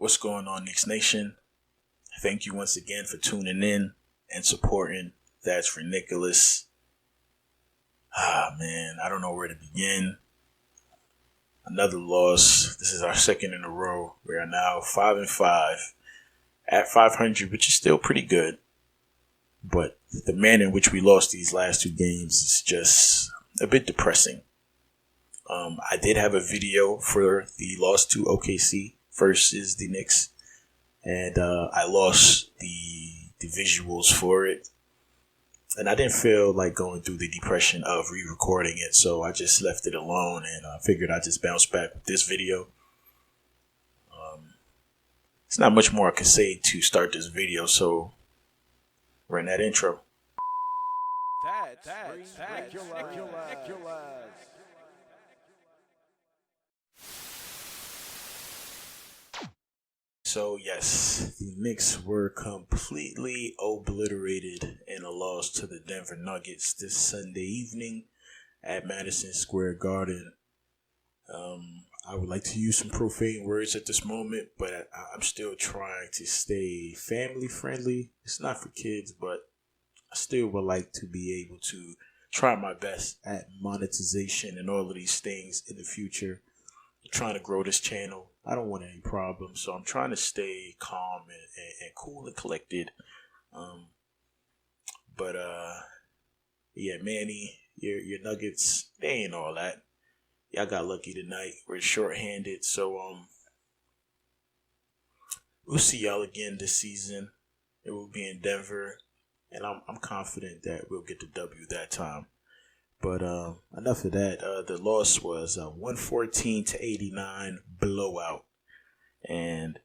What's going on, Knicks Nation? Thank you once again for tuning in and supporting That's ReKNICKulous. Man, I don't know where to begin. Another loss. This is our second in a row. We are now 5-5 at 500, which is still pretty good. But the manner in which we lost these last two games is just a bit depressing. I did have a video for the loss to OKC versus the Knicks, and I lost the visuals for it, and I didn't feel like going through the depression of re-recording it, so I just left it alone, and I figured I'd just bounce back with this video. It's not much more I can say to start this video, so run that intro. That's ReKNICKulous. So yes, the Knicks were completely obliterated in a loss to the Denver Nuggets this Sunday evening at Madison Square Garden. I would like to use some profane words at this moment, but I'm still trying to stay family friendly. It's not for kids, but I still would like to be able to try my best at monetization and all of these things in the future. I'm trying to grow this channel. I don't want any problems, so I'm trying to stay calm and cool and collected. Yeah, Manny, your Nuggets, they ain't all that. Y'all got lucky tonight. We're shorthanded, so we'll see y'all again this season. It will be in Denver, and I'm confident that we'll get the W that time. But enough of that. The loss was 114-89 blowout. And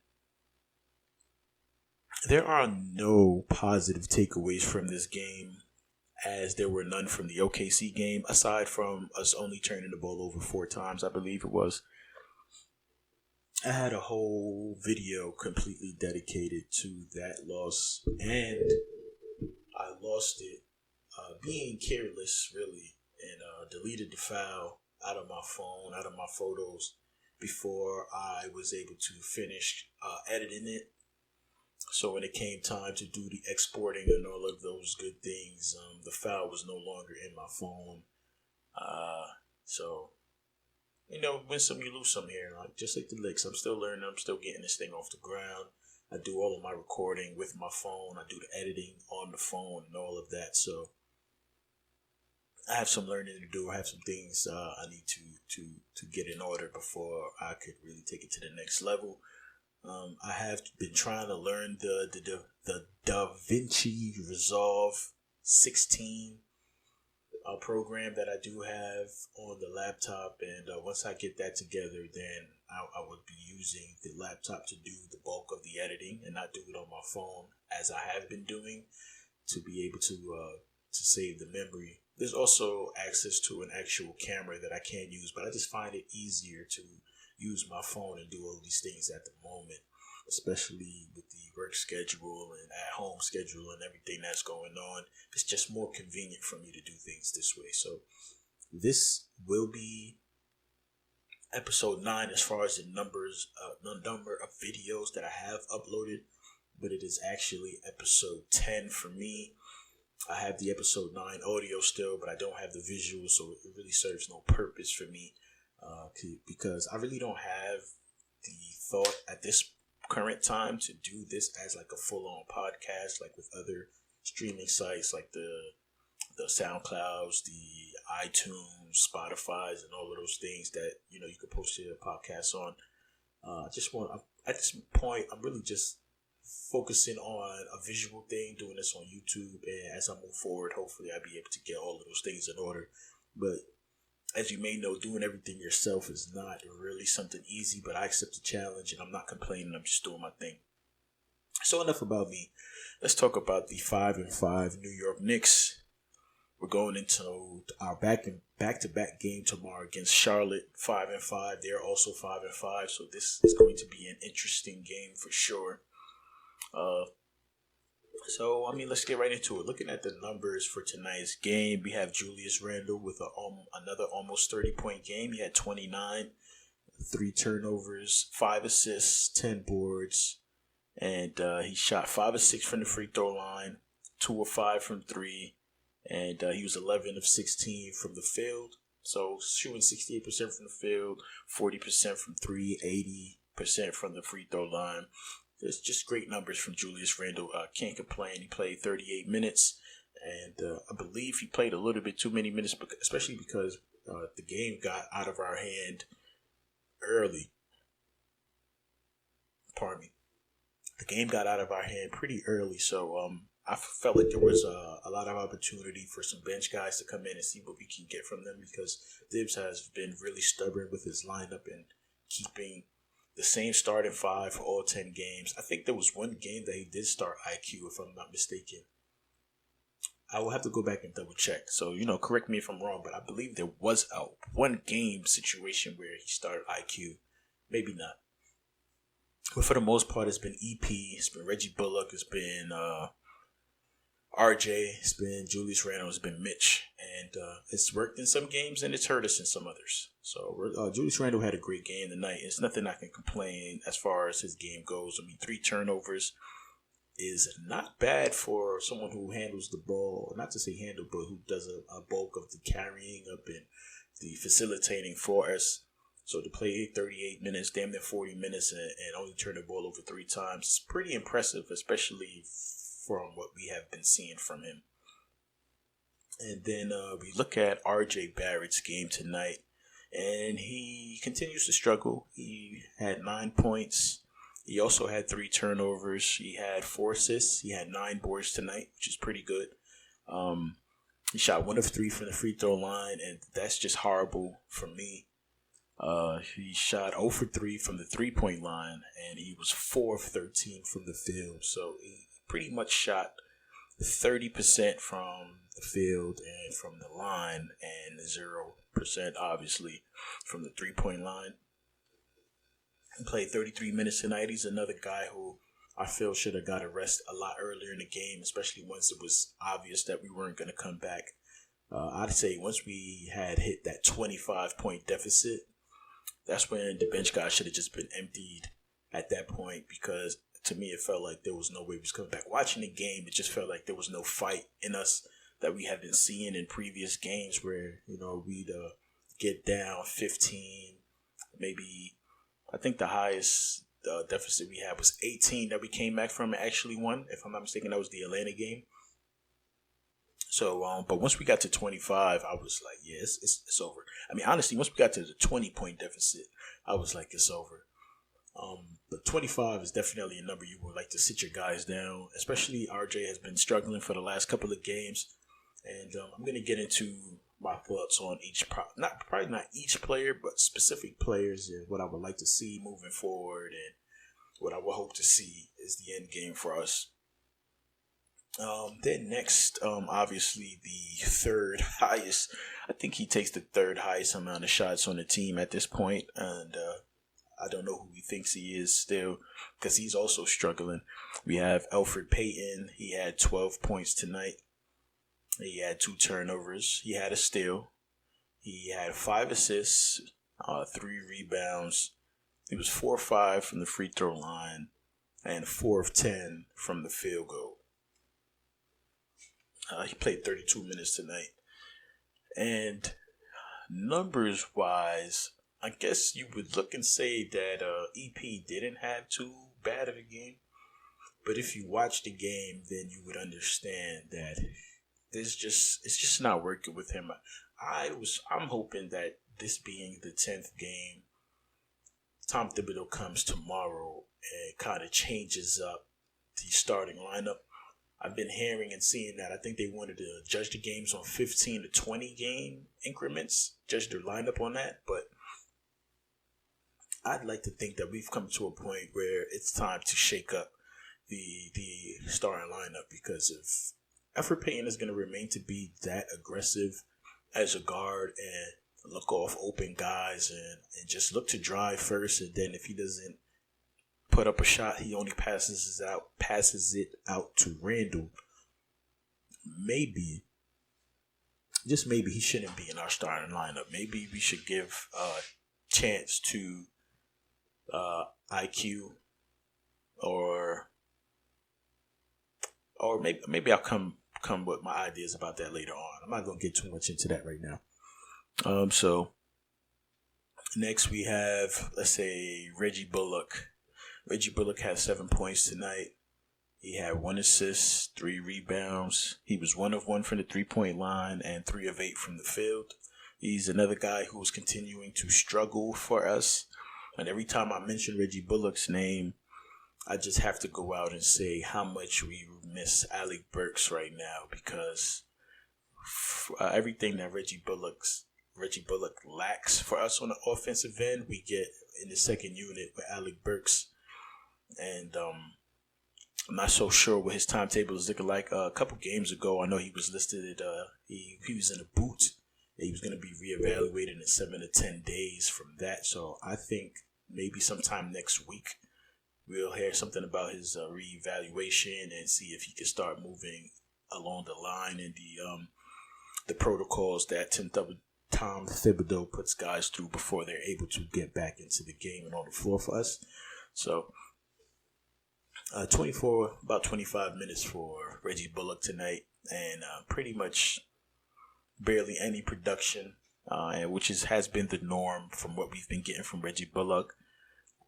there are no positive takeaways from this game, as there were none from the OKC game, aside from us only turning the ball over 4 times, I believe it was. I had a whole video completely dedicated to that loss, and I lost it being careless, really. And deleted the file out of my phone, out of my photos, before I was able to finish editing it. So when it came time to do the exporting and all of those good things, the file was no longer in my phone. So, win some, you lose some here. Just like the Knicks, I'm still learning. I'm still getting this thing off the ground. I do all of my recording with my phone. I do the editing on the phone and all of that. So I have some learning to do. I have some things I need to get in order before I could really take it to the next level. I have been trying to learn the DaVinci Resolve 16 program that I do have on the laptop, and once I get that together, then I would be using the laptop to do the bulk of the editing and not do it on my phone as I have been doing, to be able to save the memory. There's also access to an actual camera that I can use, but I just find it easier to use my phone and do all these things at the moment, especially with the work schedule and at-home schedule and everything that's going on. It's just more convenient for me to do things this way. So this will be episode 9 as far as the number of videos that I have uploaded, but it is actually episode 10 for me. I have the episode 9 audio still, but I don't have the visual, so it really serves no purpose for me because I really don't have the thought at this current time to do this as like a full-on podcast, like with other streaming sites like the SoundClouds, the iTunes, Spotify's, and all of those things that you could post your podcast on. At this point, I'm really just focusing on a visual thing, doing this on YouTube, and as I move forward, hopefully I'll be able to get all of those things in order. But as you may know, doing everything yourself is not really something easy, but I accept the challenge and I'm not complaining. I'm just doing my thing. So enough about me. Let's talk about the 5-5 New York Knicks. We're going into our back-to-back game tomorrow against Charlotte, 5-5. They're also 5-5, so this is going to be an interesting game for sure. Let's get right into it. Looking at the numbers for tonight's game, we have Julius Randle with another almost 30-point game. He had 29. 3 turnovers, 5 assists, 10 boards, and he shot 5 of 6 from the free throw line, 2 of 5 from 3, and he was 11 of 16 from the field. So shooting 68% from the field, 40% from 3, 80% from the free throw line. It's just great numbers from Julius Randle. Can't complain. He played 38 minutes, and I believe he played a little bit too many minutes, especially because the game got out of our hand early. Pardon me. The game got out of our hand pretty early, so I felt like there was a lot of opportunity for some bench guys to come in and see what we can get from them, because Dibs has been really stubborn with his lineup and keeping the same starting 5 for all 10 games. I think there was one game that he did start IQ, if I'm not mistaken. I will have to go back and double check. So, correct me if I'm wrong, but I believe there was a one game situation where he started IQ. Maybe not. But for the most part, it's been EP, it's been Reggie Bullock, it's been RJ, it's been Julius Randle, it's been Mitch. And it's worked in some games and it's hurt us in some others. So Julius Randle had a great game tonight. It's nothing I can complain as far as his game goes. I mean, 3 turnovers is not bad for someone who handles the ball. Not to say handle, but who does a bulk of the carrying up and the facilitating for us. So to play 38 minutes, damn near 40 minutes, and only turn the ball over 3 times, it's pretty impressive, especially from what we have been seeing from him. And then we look at RJ Barrett's game tonight, and he continues to struggle. He had 9 points. He also had 3 turnovers. He had 4 assists. He had 9 boards tonight, which is pretty good. He shot 1 of 3 from the free throw line, and that's just horrible for me. He shot 0 for 3 from the 3-point line, and he was 4 of 13 from the field. So he pretty much shot 30% from the field and from the line, and 0%, obviously, from the 3-point line. He played 33 minutes tonight. He's another guy who I feel should have got a rest a lot earlier in the game, especially once it was obvious that we weren't going to come back. I'd say once we had hit that 25-point deficit, that's when the bench guys should have just been emptied at that point, because to me it felt like there was no way we was coming back. Watching the game, it just felt like there was no fight in us that we had been seeing in previous games where, we'd get down 15, maybe. I think the highest deficit we had was 18 that we came back from and actually won. If I'm not mistaken, that was the Atlanta game. So, but once we got to 25, I was like, yeah, it's over. I mean, honestly, once we got to the 20-point deficit, I was like, it's over. But 25 is definitely a number you would like to sit your guys down, especially RJ has been struggling for the last couple of games. And I'm going to get into my thoughts on probably not each player, but specific players and what I would like to see moving forward and what I would hope to see is the end game for us. Then next, obviously the third highest. I think he takes the third highest amount of shots on the team at this point, and I don't know who he thinks he is still, because he's also struggling. We have Elfrid Payton. He had 12 points tonight. He had 2 turnovers. He had a steal. He had 5 assists, 3 rebounds. He was 4 of 5 from the free throw line and 4 of 10 from the field goal. He played 32 minutes tonight. And numbers-wise, I guess you would look and say that EP didn't have too bad of a game. But if you watch the game, then you would understand that it's just not working with him. I'm hoping that this being the 10th game, Tom Thibodeau comes tomorrow and kind of changes up the starting lineup. I've been hearing and seeing that I think they wanted to judge the games on 15 to 20 game increments, judge their lineup on that. But I'd like to think that we've come to a point where it's time to shake up the starting lineup, because if Elfrid Payton is going to remain to be that aggressive as a guard and look off open guys and just look to drive first, and then if he doesn't put up a shot, he only passes it out to Randle. Maybe, just maybe, he shouldn't be in our starting lineup. Maybe we should give chance to IQ or maybe I'll come with my ideas about that later on. I'm not gonna get too much into that right now. So next we have, let's say, Reggie Bullock. Reggie Bullock had 7 points tonight. He had 1 assist, 3 rebounds. He was 1 of 1 from the 3-point line and 3 of 8 from the field. He's another guy who's continuing to struggle for us. And every time I mention Reggie Bullock's name, I just have to go out and say how much we miss Alec Burks right now, because everything that Reggie Bullock lacks for us on the offensive end, we get in the second unit with Alec Burks. And I'm not so sure what his timetable is looking like. A couple games ago, I know he was listed. He was in a boot. He was going to be reevaluated in 7 to 10 days from that. So I think maybe sometime next week we'll hear something about his reevaluation and see if he can start moving along the line in the protocols that Tom Thibodeau puts guys through before they're able to get back into the game and on the floor for us. So about 25 minutes for Reggie Bullock tonight, and pretty much barely any production, which has been the norm from what we've been getting from Reggie Bullock.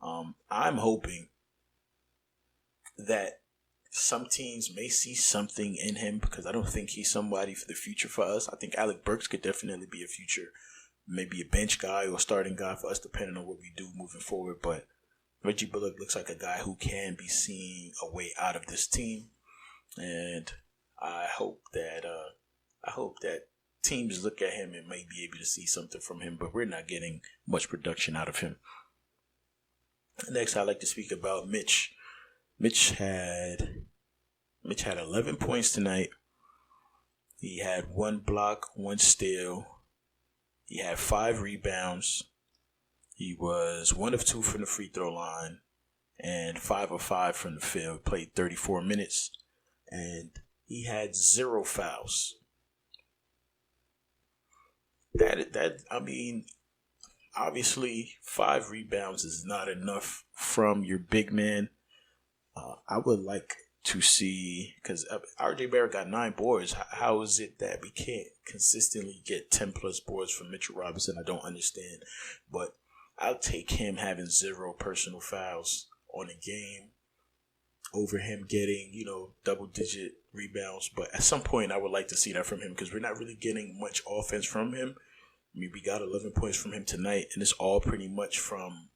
I'm hoping that some teams may see something in him, because I don't think he's somebody for the future for us. I think Alec Burks could definitely be a future, maybe a bench guy or a starting guy for us, depending on what we do moving forward. But Reggie Bullock looks like a guy who can be seeing a way out of this team, and I hope that teams look at him and may be able to see something from him. But we're not getting much production out of him. Next, I'd like to speak about Mitch. Mitch had 11 points tonight. He had 1 block, 1 steal. He had 5 rebounds. He was 1 of 2 from the free throw line and 5 of 5 from the field. Played 34 minutes, and he had 0 fouls. Obviously 5 rebounds is not enough from your big man. I would like to see, because RJ Barrett got 9 boards. How is it that we can't consistently get 10 plus boards from Mitchell Robinson? I don't understand. But I'll take him having 0 personal fouls on a game over him getting, double-digit rebounds. But at some point, I would like to see that from him, because we're not really getting much offense from him. I mean, we got 11 points from him tonight, and it's all pretty much from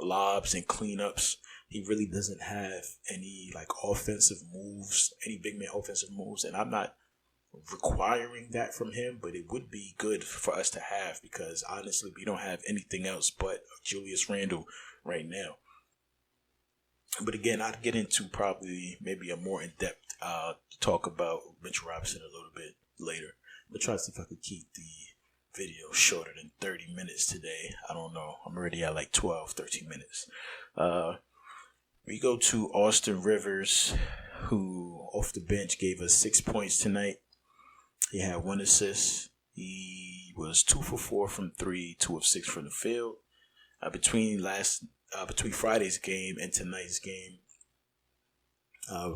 lobs and cleanups. He really doesn't have any offensive moves, any big man offensive moves, and I'm not requiring that from him, but it would be good for us to have, because honestly, we don't have anything else but Julius Randle right now. But again, I'd get into probably maybe a more in-depth talk about Mitchell Robinson a little bit later. But try to see if I could keep the video shorter than 30 minutes today. I don't know. I'm already at 12, 13 minutes. We go to Austin Rivers, who off the bench gave us 6 points tonight. He had 1 assist. He was 2 for 4 from 3, 2 of 6 from the field. Between Friday's game and tonight's game,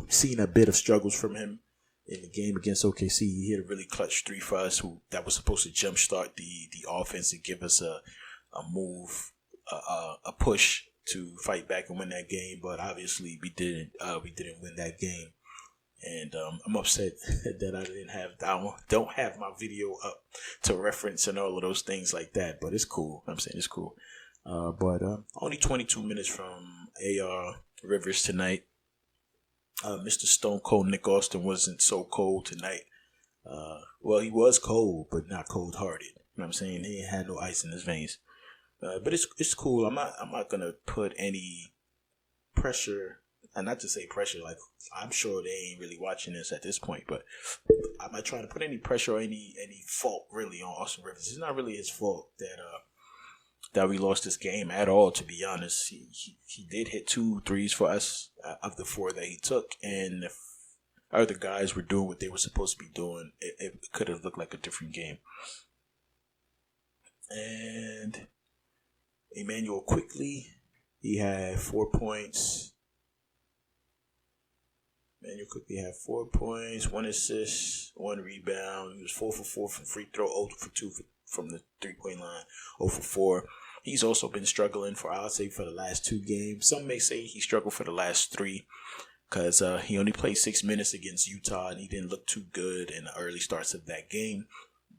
seen a bit of struggles from him in the game against OKC. He hit a really clutch 3 for us, that was supposed to jumpstart the offense and give us a move, a push to fight back and win that game. But obviously we didn't win that game. And I'm upset that I don't have my video up to reference and all of those things like that. But it's cool. I'm saying it's cool. But only 22 minutes from AR Rivers tonight. Mr. Stone Cold Nick Austin wasn't so cold tonight. Well, he was cold, but not cold-hearted. You know what I'm saying? He had no ice in his veins. But it's cool. I'm not gonna put any pressure, and not to say pressure, I'm sure they ain't really watching this at this point, but I'm not trying to put any pressure or any fault really on Austin Rivers. It's not really his fault that we lost this game at all, to be honest. He did hit 2 threes for us of the 4 that he took, and if other guys were doing what they were supposed to be doing, it could have looked like a different game. And Emmanuel Quickly, he had 4 points. Emmanuel Quickly had 4 points, 1 assist, 1 rebound. He was 4 for 4 from free throw, 0 for 2 from the 3-point line, 0 for 4. He's also been struggling I'd say, for the last 2 games. Some may say he struggled for the last 3 because he only played 6 minutes against Utah and he didn't look too good in the early starts of that game.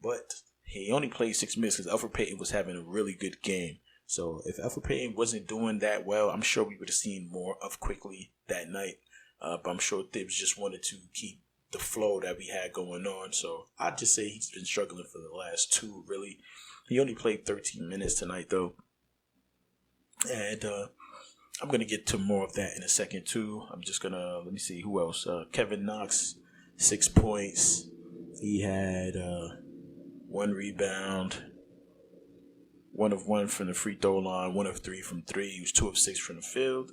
But he only played 6 minutes because Elfrid Payton was having a really good game. So if Elfrid Payton wasn't doing that well, I'm sure we would have seen more of Quickly that night. But I'm sure Thibs just wanted to keep the flow that we had going on. So I'd just say he's been struggling for the last 2, really. He only played 13 minutes tonight, though. And I'm going to get to more of that in a second, too. I'm just going to, let me see, who else? Kevin Knox, 6 points. He had 1 rebound, 1 of 1 from the free throw line, 1 of 3 from 3. He was 2 of 6 from the field.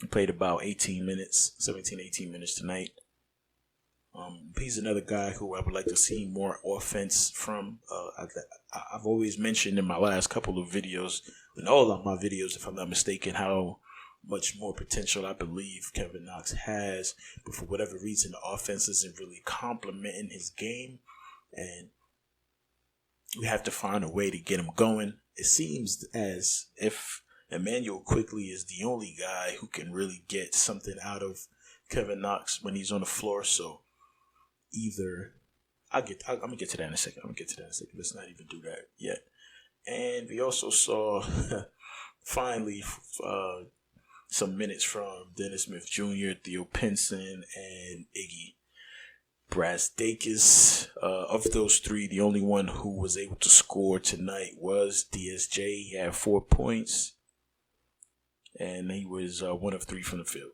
He played about 18 minutes tonight. He's another guy who I would like to see more offense from. I've always mentioned in my last couple of videos, in all of my videos, if I'm not mistaken, how much more potential I believe Kevin Knox has. But for whatever reason, the offense isn't really complementing his game. And we have to find a way to get him going. It seems as if Emmanuel Quickly is the only guy who can really get something out of Kevin Knox when he's on the floor. So either I'm gonna get to that in a second. Let's not even do that yet. And we also saw finally some minutes from Dennis Smith Jr., Theo Pinson, and Iggy Brazdeikis. Of those 3, the only one who was able to score tonight was DSJ. He had 4 points. And he was 1 of 3 from the field.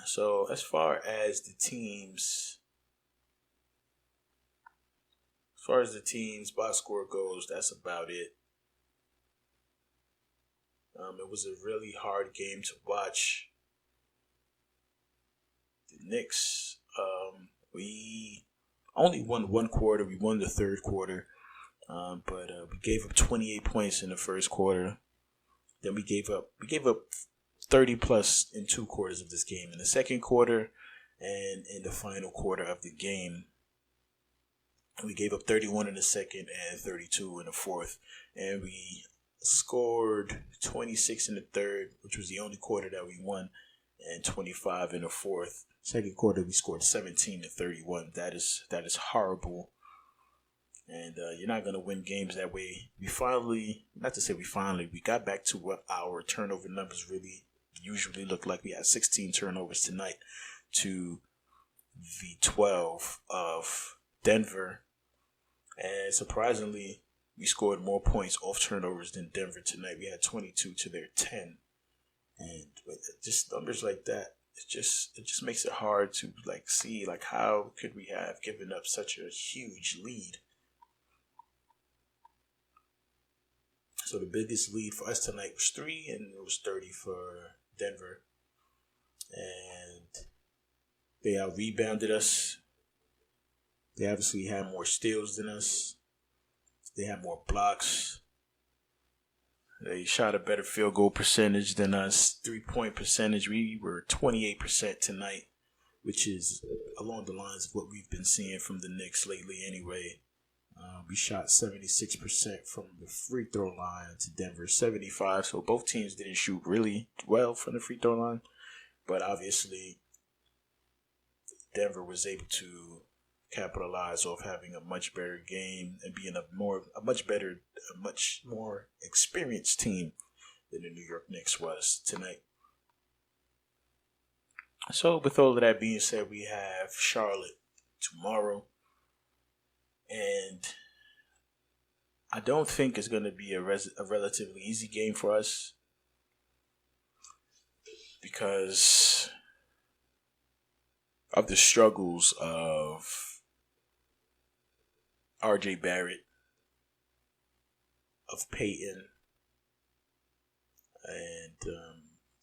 So as far as the teams box score goes, that's about it. It was a really hard game to watch. The Knicks, we only won 1 quarter. We won the 3rd quarter, but we gave up 28 points in the 1st quarter. Then we gave up 30 plus in 2 quarters of this game. In the 2nd quarter and in the final quarter of the game, we gave up 31 in the 2nd and 32 in the 4th. And we scored 26 in the 3rd, which was the only quarter that we won, and 25 in the 4th. 2nd quarter, we scored 17 to 31. That is horrible. And you're not going to win games that way. We got back to what our turnover numbers really usually look like. We had 16 turnovers tonight to the 12 of Denver. And surprisingly, we scored more points off turnovers than Denver tonight. We had 22 to their 10. And just numbers like that, it just makes it hard to see how could we have given up such a huge lead. So the biggest lead for us tonight was 3, and it was 30 for Denver. And they out-rebounded us. They obviously had more steals than us. They had more blocks. They shot a better field goal percentage than us. 3-point percentage, we were 28% tonight, which is along the lines of what we've been seeing from the Knicks lately anyway. We shot 76% from the free throw line to Denver 75. So both teams didn't shoot really well from the free throw line. But obviously, Denver was able to capitalize off having a much better game and being a much more experienced team than the New York Knicks was tonight. So with all of that being said, we have Charlotte tomorrow. And I don't think it's going to be a relatively easy game for us because of the struggles of R.J. Barrett, of Peyton, and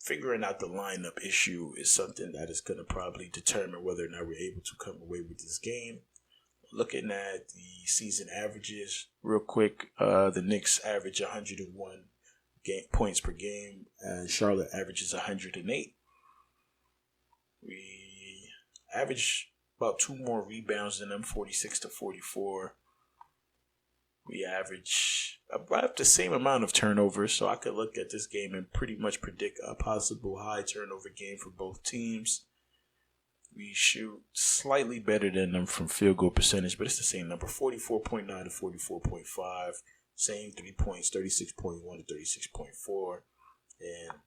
figuring out the lineup issue is something that is going to probably determine whether or not we're able to come away with this game. looking at the season averages real quick, the Knicks average 101 points per game, and Charlotte averages 108. We average about 2 more rebounds than them, 46 to 44. We average about the same amount of turnovers, so I could look at this game and pretty much predict a possible high turnover game for both teams. We shoot slightly better than them from field goal percentage, but it's the same number, 44.9 to 44.5. Same 3 points, 36.1 to 36.4. And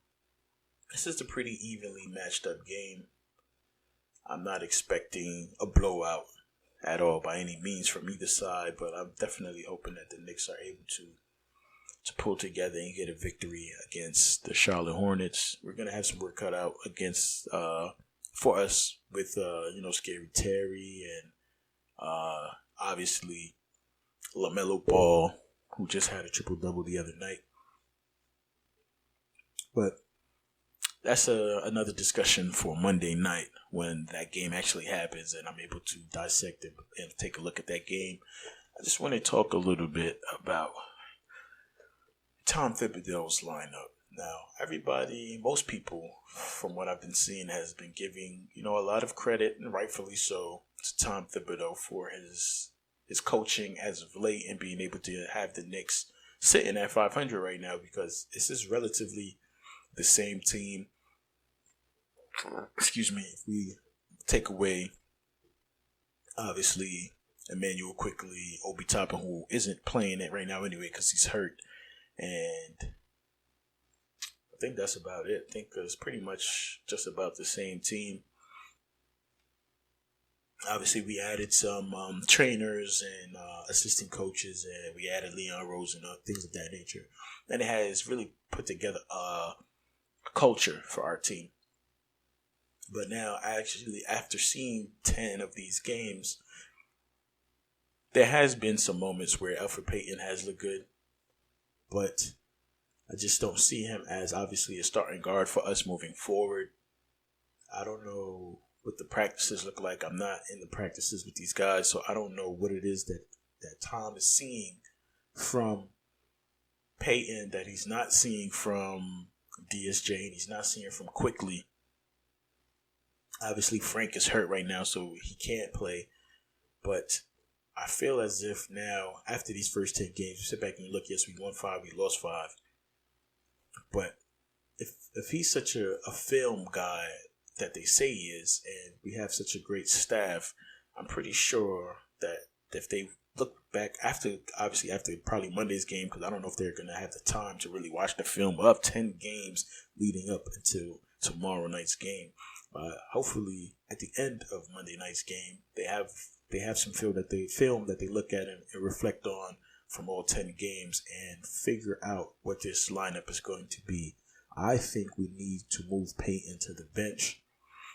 this is a pretty evenly matched up game. I'm not expecting a blowout at all by any means from either side, but I'm definitely hoping that the Knicks are able to pull together and get a victory against the Charlotte Hornets. We're gonna have some work cut out against for us with Scary Terry and obviously LaMelo Ball, who just had a triple-double the other night. But that's another discussion for Monday night when that game actually happens and I'm able to dissect it and take a look at that game. I just want to talk a little bit about Tom Thibodeau's lineup. Now, most people, from what I've been seeing, has been giving, a lot of credit, and rightfully so, to Tom Thibodeau for his coaching as of late and being able to have the Knicks sitting at 500 right now, because this is relatively the same team. Excuse me. If we take away, obviously, Emmanuel Quickly, Obi Toppin, who isn't playing it right now anyway because he's hurt, and I think that's about it. I think it's pretty much just about the same team. Obviously, we added some trainers and assistant coaches, and we added Leon Rose and things of that nature. And it has really put together a culture for our team. But now, actually, after seeing 10 of these games, there has been some moments where Elfrid Payton has looked good, but I just don't see him as obviously a starting guard for us moving forward. I don't know what the practices look like. I'm not in the practices with these guys, so I don't know what it is that Tom is seeing from Payton that he's not seeing from DSJ and he's not seeing from Quickly. Obviously, Frank is hurt right now, so he can't play. But I feel as if now, after these first 10 games, we sit back and look, yes, we won 5, we lost 5. But if he's such a film guy that they say he is, and we have such a great staff, I'm pretty sure that if they look back after probably Monday's game, because I don't know if they're going to have the time to really watch the film of 10 games leading up until tomorrow night's game. Hopefully, at the end of Monday night's game, they have some film that they look at and reflect on from all 10 games and figure out what this lineup is going to be. I think we need to move Payton to the bench.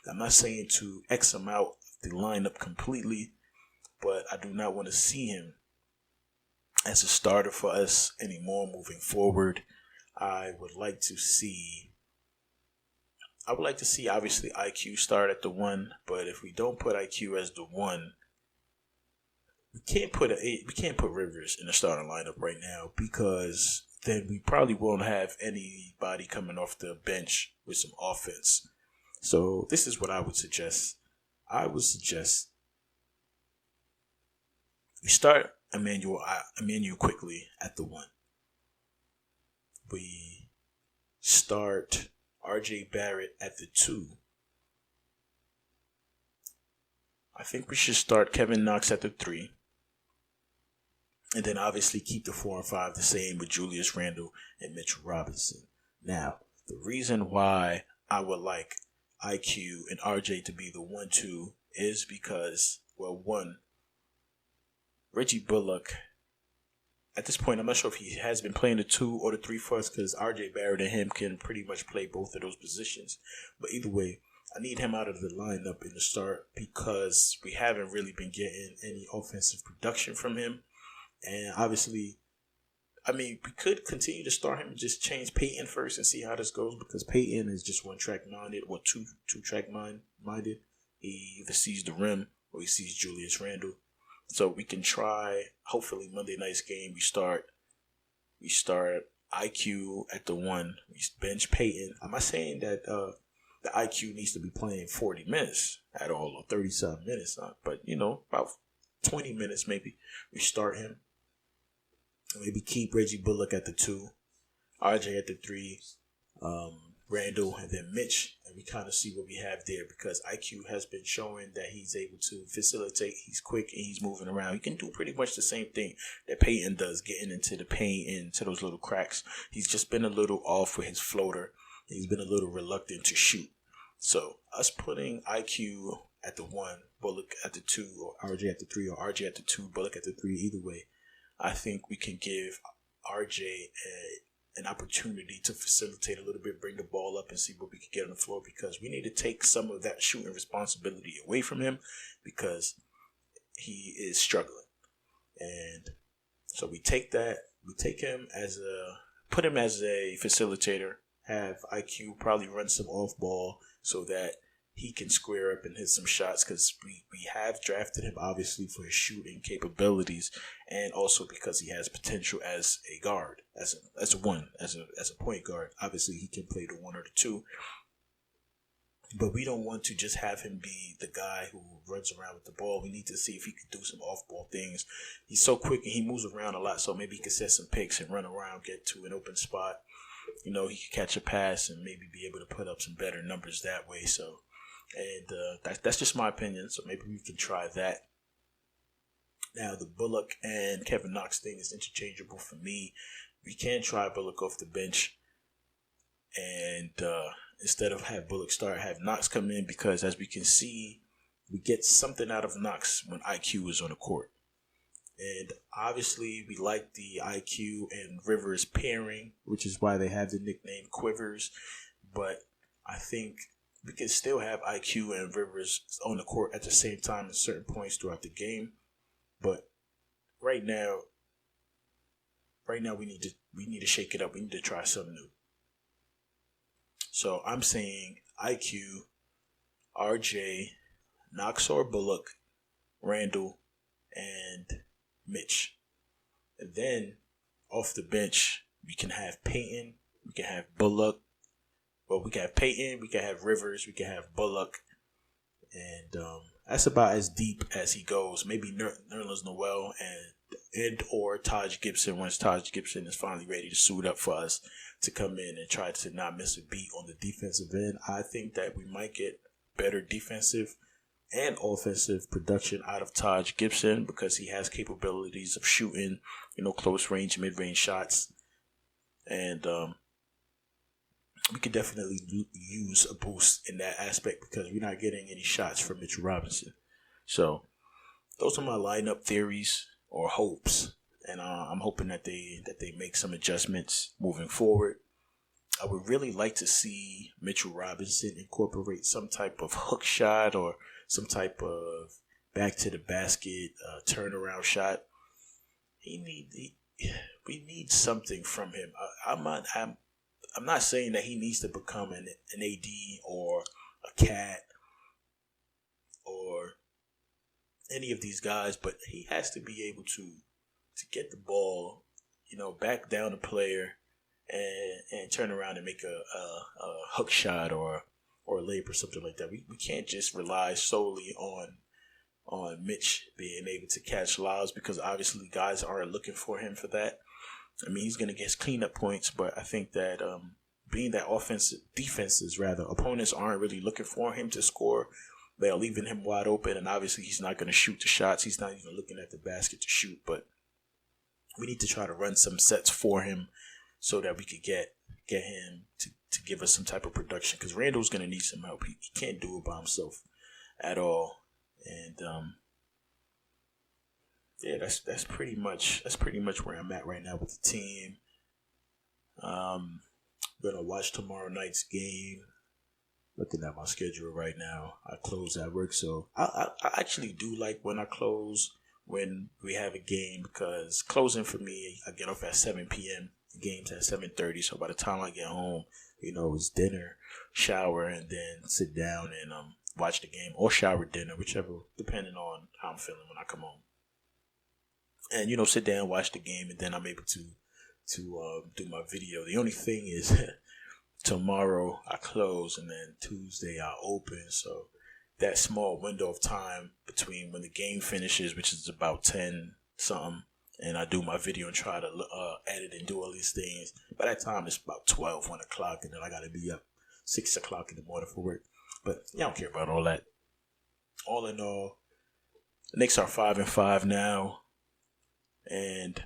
I'm not saying to X him out the lineup completely, but I do not want to see him as a starter for us anymore moving forward. I would like to see obviously IQ start at the 1, but if we don't put IQ as the 1, we can't put Rivers in the starting lineup right now, because then we probably won't have anybody coming off the bench with some offense. So this is what I would suggest. I would suggest we start Emmanuel Quickly at the 1. We start RJ Barrett at the 2. I think we should start Kevin Knox at the 3. And then obviously keep the 4 and 5 the same with Julius Randle and Mitchell Robinson. Now, the reason why I would like IQ and RJ to be the 1-2 is because, well, 1, Reggie Bullock, at this point, I'm not sure if he has been playing the 2 or the 3 for us, because RJ Barrett and him can pretty much play both of those positions. But either way, I need him out of the lineup in the start, because we haven't really been getting any offensive production from him. And obviously, we could continue to start him and just change Payton first and see how this goes, because Payton is just one-track minded or two-track minded. He either sees the rim or he sees Julius Randle. So we can try. Hopefully, Monday night's game we start IQ at the 1. We bench Peyton. I'm not saying that the IQ needs to be playing 40 minutes at all or 30-something minutes, but about 20 minutes maybe. We start him. Maybe keep Reggie Bullock at the 2, RJ at the 3, Randall, and then Mitch, and we kind of see what we have there because IQ has been showing that he's able to facilitate. He's quick and he's moving around. He can do pretty much the same thing that Peyton does, getting into the paint, into those little cracks. He's just been a little off with his floater. He's been a little reluctant to shoot. So us putting IQ at the 1, Bullock at the 2, or RJ at the 3, or RJ at the 2, Bullock at the 3, either way, I think we can give RJ an opportunity to facilitate a little bit, bring the ball up and see what we can get on the floor because we need to take some of that shooting responsibility away from him because he is struggling. And so we take him put him as a facilitator, have IQ probably run some off ball so that he can square up and hit some shots because we have drafted him obviously for his shooting capabilities and also because he has potential as a guard, as a point guard. Obviously he can play the 1 or the 2, but we don't want to just have him be the guy who runs around with the ball. We need to see if he can do some off-ball things. He's so quick and he moves around a lot, so maybe he can set some picks and run around, get to an open spot. He can catch a pass and maybe be able to put up some better numbers that way. So. And that's just my opinion, so maybe we can try that. Now, the Bullock and Kevin Knox thing is interchangeable for me. We can try Bullock off the bench and instead of have Bullock start, have Knox come in because, as we can see, we get something out of Knox when IQ is on the court. And obviously, we like the IQ and Rivers pairing, which is why they have the nickname Quivers. But I think we can still have IQ and Rivers on the court at the same time at certain points throughout the game. But right now we need to shake it up. We need to try something new. So I'm saying IQ, RJ, Knox or Bullock, Randall, and Mitch. And then off the bench, we can have Peyton, we can have Bullock. Well, we can have Peyton, we can have Rivers, we can have Bullock, and that's about as deep as he goes. Maybe Nerlens Noel and or Taj Gibson once Taj Gibson is finally ready to suit up for us to come in and try to not miss a beat on the defensive end. I think that we might get better defensive and offensive production out of Taj Gibson because he has capabilities of shooting, close range, mid range shots, and we could definitely use a boost in that aspect because we're not getting any shots from Mitchell Robinson. So those are my lineup theories or hopes, and I'm hoping that they make some adjustments moving forward. I would really like to see Mitchell Robinson incorporate some type of hook shot or some type of back to the basket turnaround shot. We need something from him. I'm not saying that he needs to become an AD or a Cat or any of these guys, but he has to be able to get the ball, back down the player and turn around and make a hook shot or a layup or something like that. We can't just rely solely on Mitch being able to catch lobs because obviously guys aren't looking for him for that. I mean, he's going to get his cleanup points, but I think that being that defenses, opponents aren't really looking for him to score. They're leaving him wide open, and obviously he's not going to shoot the shots. He's not even looking at the basket to shoot, but we need to try to run some sets for him so that we could get him to give us some type of production because Randall's going to need some help. He can't do it by himself at all, and yeah, that's pretty much where I'm at right now with the team. I'm gonna watch tomorrow night's game. Looking at my schedule right now, I close at work, so I actually do like when I close when we have a game because closing for me, I get off at 7 p.m. The game's at 7:30, so by the time I get home, it's dinner, shower, and then sit down and watch the game or shower dinner, whichever, depending on how I'm feeling when I come home. and sit down, watch the game, and then I'm able to do my video. The only thing is tomorrow I close, and then Tuesday I open. So that small window of time between when the game finishes, which is about 10 something, and I do my video and try to edit and do all these things. By that time, it's about 12, 1 o'clock, and then I got to be up 6 o'clock in the morning for work. But I don't care about all that. All in all, the Knicks are 5-5 now, and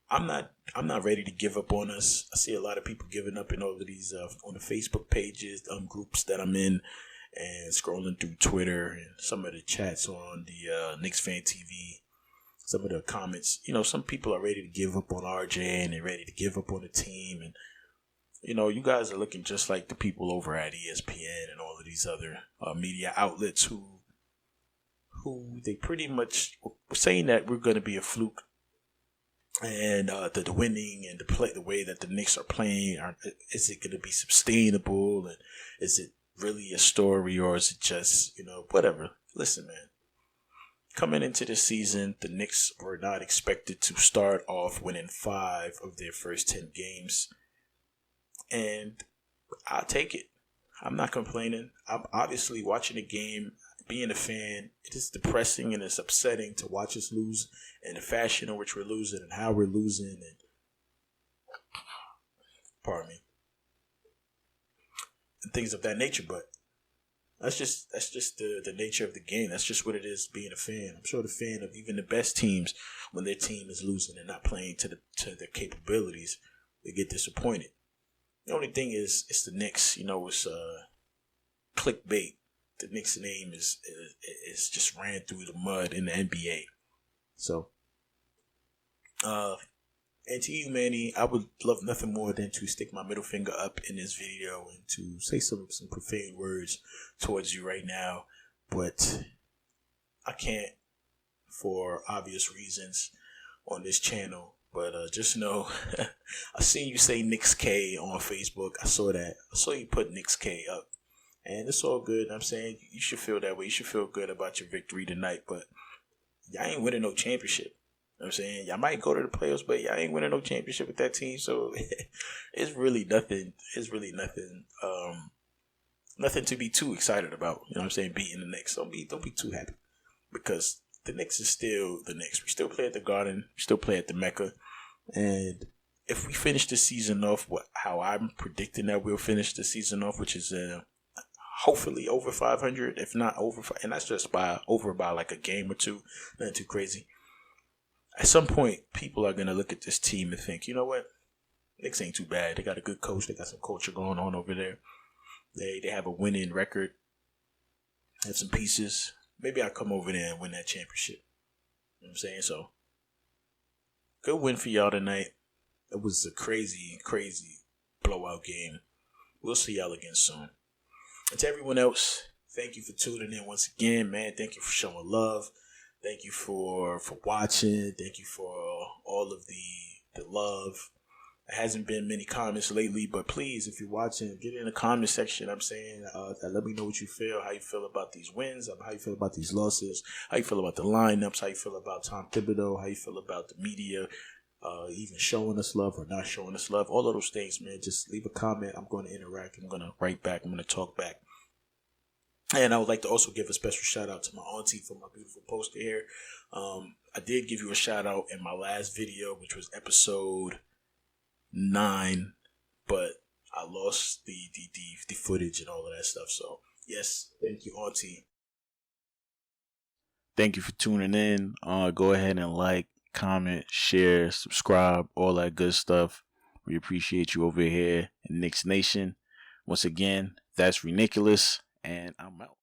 I'm not ready to give up on us. I see a lot of people giving up in all of these on the Facebook pages, groups that I'm in, and scrolling through Twitter and some of the chats on the Knicks Fan TV. Some of the comments, some people are ready to give up on RJ and they're ready to give up on the team, and you guys are looking just like the people over at ESPN and all of these other media outlets who they pretty much were saying that we're going to be a fluke. And the winning and the way that the Knicks are playing, is it going to be sustainable? And is it really a story, or is it just, whatever? Listen, man. Coming into the season, the Knicks were not expected to start off winning 5 of their first 10 games. And I'll take it. I'm not complaining. I'm obviously watching the game. Being a fan, it is depressing and it's upsetting to watch us lose in the fashion in which we're losing and how we're losing, and pardon me, and things of that nature. But that's just the nature of the game. That's just what it is being a fan. I'm sure the fan of even the best teams, when their team is losing and not playing to their capabilities, they get disappointed. The only thing is, it's the Knicks. It's clickbait. The Knicks' name is just ran through the mud in the NBA. So, and to you, Manny, I would love nothing more than to stick my middle finger up in this video and to say some profane words towards you right now. But I can't, for obvious reasons, on this channel. But just know, I seen you say Knicks K on Facebook. I saw that. I saw you put Knicks K up. And it's all good. I'm saying you should feel that way. You should feel good about your victory tonight. But y'all ain't winning no championship. You know what I'm saying? Y'all might go to the playoffs, but y'all ain't winning no championship with that team. So it's really nothing. It's really nothing. Nothing to be too excited about. You know what I'm saying? Beating the Knicks. Don't be too happy, because the Knicks is still the Knicks. We still play at the Garden. We still play at the Mecca. And if we finish the season off how I'm predicting that we'll finish the season off, which is hopefully over 500, if not over, and that's just over by like a game or two, nothing too crazy. At some point, people are gonna look at this team and think, you know what, Knicks ain't too bad. They got a good coach. They got some culture going on over there. They have a winning record. Have some pieces. Maybe I'll come over there and win that championship. You know what I'm saying? So, good win for y'all tonight. It was a crazy, crazy blowout game. We'll see y'all again soon. And to everyone else, thank you for tuning in once again, man. Thank you for showing love. Thank you for watching. Thank you for all of the love. There hasn't been many comments lately, but please, if you're watching, get in the comment section. I'm saying, let me know what you feel, how you feel about these wins, how you feel about these losses, how you feel about the lineups, how you feel about Tom Thibodeau, how you feel about the media, even showing us love or not showing us love. All of those things, man. Just leave a comment. I'm going to interact. I'm going to write back. I'm going to talk back. And I would like to also give a special shout out to my auntie for my beautiful poster here. I did give you a shout out in my last video, which was episode 9, but I lost the footage and all of that stuff. So yes, thank you, auntie. Thank you for tuning in. Go ahead and like, comment, share, subscribe, all that good stuff. We appreciate you over here in Knicks Nation. Once again, that's ReKNICKulous, and I'm out.